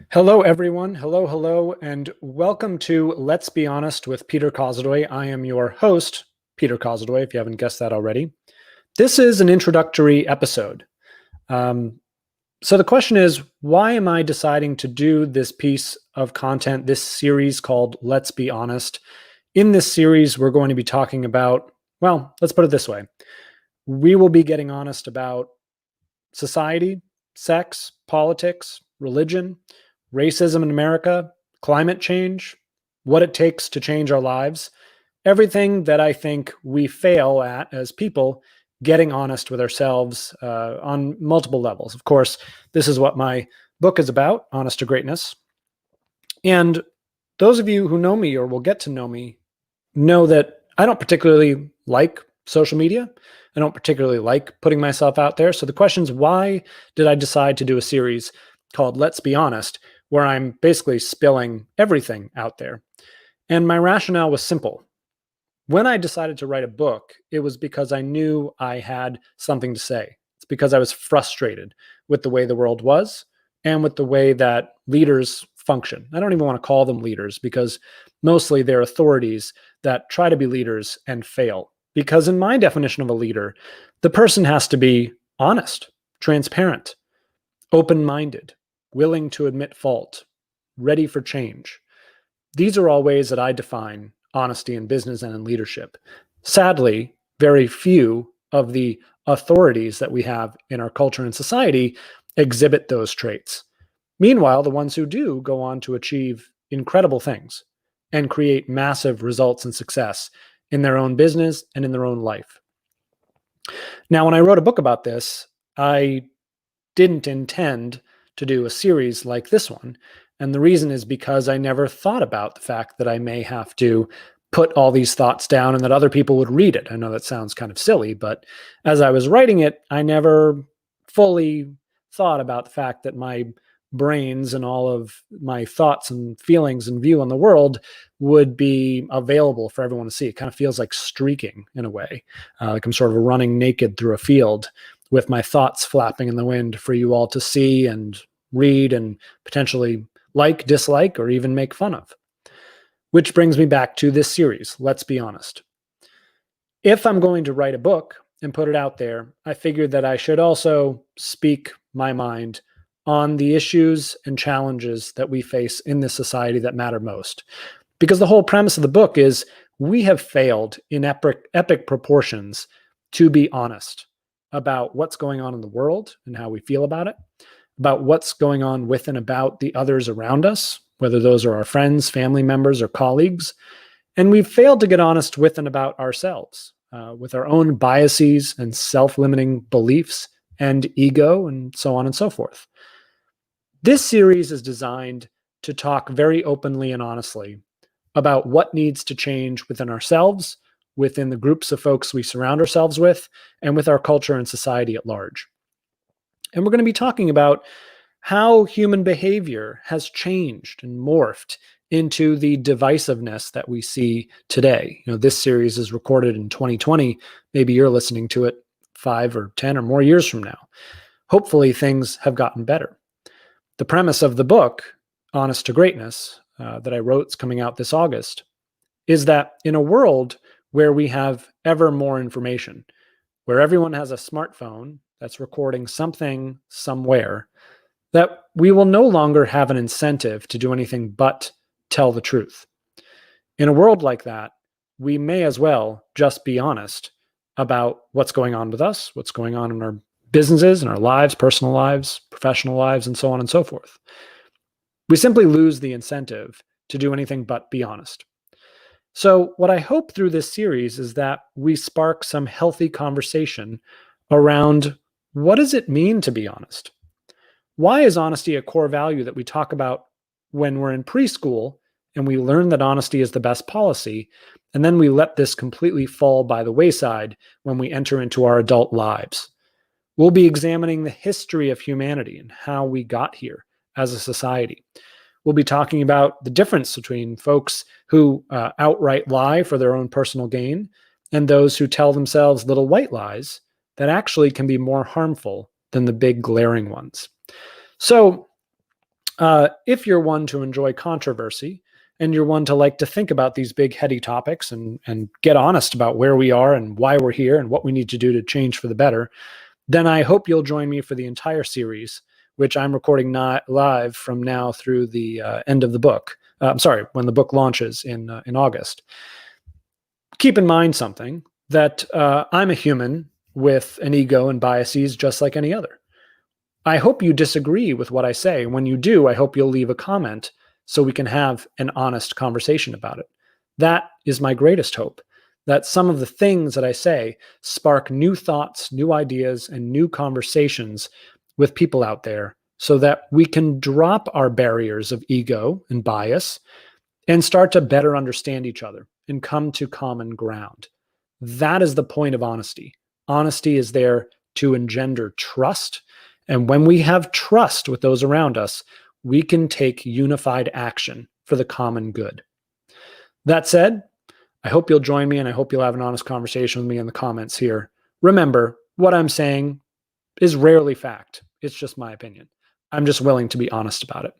Hello, everyone. Hello, and welcome to Let's Be Honest with Peter Kozlodoy. I am your host, Peter Kozlodoy, if you haven't guessed that already. This is an introductory episode. So the question is, why am I deciding to do this piece of content, this series called Let's Be Honest? In this series, we're going to be talking about, well, let's put it this way. We will be getting honest about society, sex, politics, religion, racism in America, climate change, what it takes to change our lives, everything that I think we fail at as people, getting honest with ourselves on multiple levels. Of course, this is what my book is about, Honest to Greatness. And those of you who know me or will get to know me know that I don't particularly like social media. I don't particularly like putting myself out there. So the question is, why did I decide to do a series called Let's Be Honest, where I'm basically spilling everything out there? And my rationale was simple. When I decided to write a book, it was because I knew I had something to say. It's because I was frustrated with the way the world was and with the way that leaders function. I don't even want to call them leaders because mostly they're authorities that try to be leaders and fail. Because in my definition of a leader, the person has to be honest, transparent, open-minded, willing to admit fault, ready for change. These are all ways that I define honesty in business and in leadership. Sadly, very few of the authorities that we have in our culture and society exhibit those traits. Meanwhile, the ones who do go on to achieve incredible things and create massive results and success in their own business and in their own life. Now, when I wrote a book about this, I didn't intend to do a series like this one. And the reason is because I never thought about the fact that I may have to put all these thoughts down and that other people would read it. I know that sounds kind of silly, but as I was writing it, I never fully thought about the fact that my brains and all of my thoughts and feelings and view on the world would be available for everyone to see. It kind of feels like streaking in a way, like I'm sort of running naked through a field with my thoughts flapping in the wind for you all to see and read and potentially like, dislike, or even make fun of. Which brings me back to this series, Let's Be Honest. If I'm going to write a book and put it out there, I figured that I should also speak my mind on the issues and challenges that we face in this society that matter most. Because the whole premise of the book is we have failed in epic proportions to be honest about what's going on in the world and how we feel about it, about what's going on with and about the others around us, whether those are our friends, family members, or colleagues. And we've failed to get honest with and about ourselves, with our own biases and self-limiting beliefs and ego, and so on and so forth. This series is designed to talk very openly and honestly about what needs to change within ourselves, within the groups of folks we surround ourselves with, and with our culture and society at large. And we're going to be talking about how human behavior has changed and morphed into the divisiveness that we see today. This series is recorded in 2020. Maybe you're listening to it 5 or 10 or more years from now. Hopefully things have gotten better. The premise of the book, Honest to Greatness, that I wrote, is coming out this August, is that in a world where we have ever more information, where everyone has a smartphone that's recording something somewhere, that we will no longer have an incentive to do anything but tell the truth. In a world like that, we may as well just be honest about what's going on with us, what's going on in our businesses, in our lives, personal lives, professional lives, and so on and so forth. We simply lose the incentive to do anything but be honest. So what I hope through this series is that we spark some healthy conversation around what does it mean to be honest? Why is honesty a core value that we talk about when we're in preschool and we learn that honesty is the best policy, and then we let this completely fall by the wayside when we enter into our adult lives? We'll be examining the history of humanity and how we got here as a society. We'll be talking about the difference between folks who outright lie for their own personal gain and those who tell themselves little white lies that actually can be more harmful than the big glaring ones. So If you're one to enjoy controversy and you're one to like to think about these big heady topics and get honest about where we are and why we're here and what we need to do to change for the better, then I hope you'll join me for the entire series, which I'm recording not live from now through the end of the book. I'm sorry, when the book launches in August. Keep in mind something, that I'm a human with an ego and biases just like any other. I hope you disagree with what I say. When you do, I hope you'll leave a comment so we can have an honest conversation about it. That is my greatest hope, that some of the things that I say spark new thoughts, new ideas, and new conversations with people out there so that we can drop our barriers of ego and bias and start to better understand each other and come to common ground. That is the point of honesty. Honesty is there to engender trust. And when we have trust with those around us, we can take unified action for the common good. That said, I hope you'll join me and I hope you'll have an honest conversation with me in the comments here. Remember, what I'm saying is rarely fact. It's just my opinion. I'm just willing to be honest about it.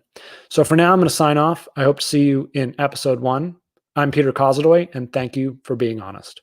So for now, I'm going to sign off. I hope to see you in episode 1. I'm Peter Kozlodoy, and thank you for being honest.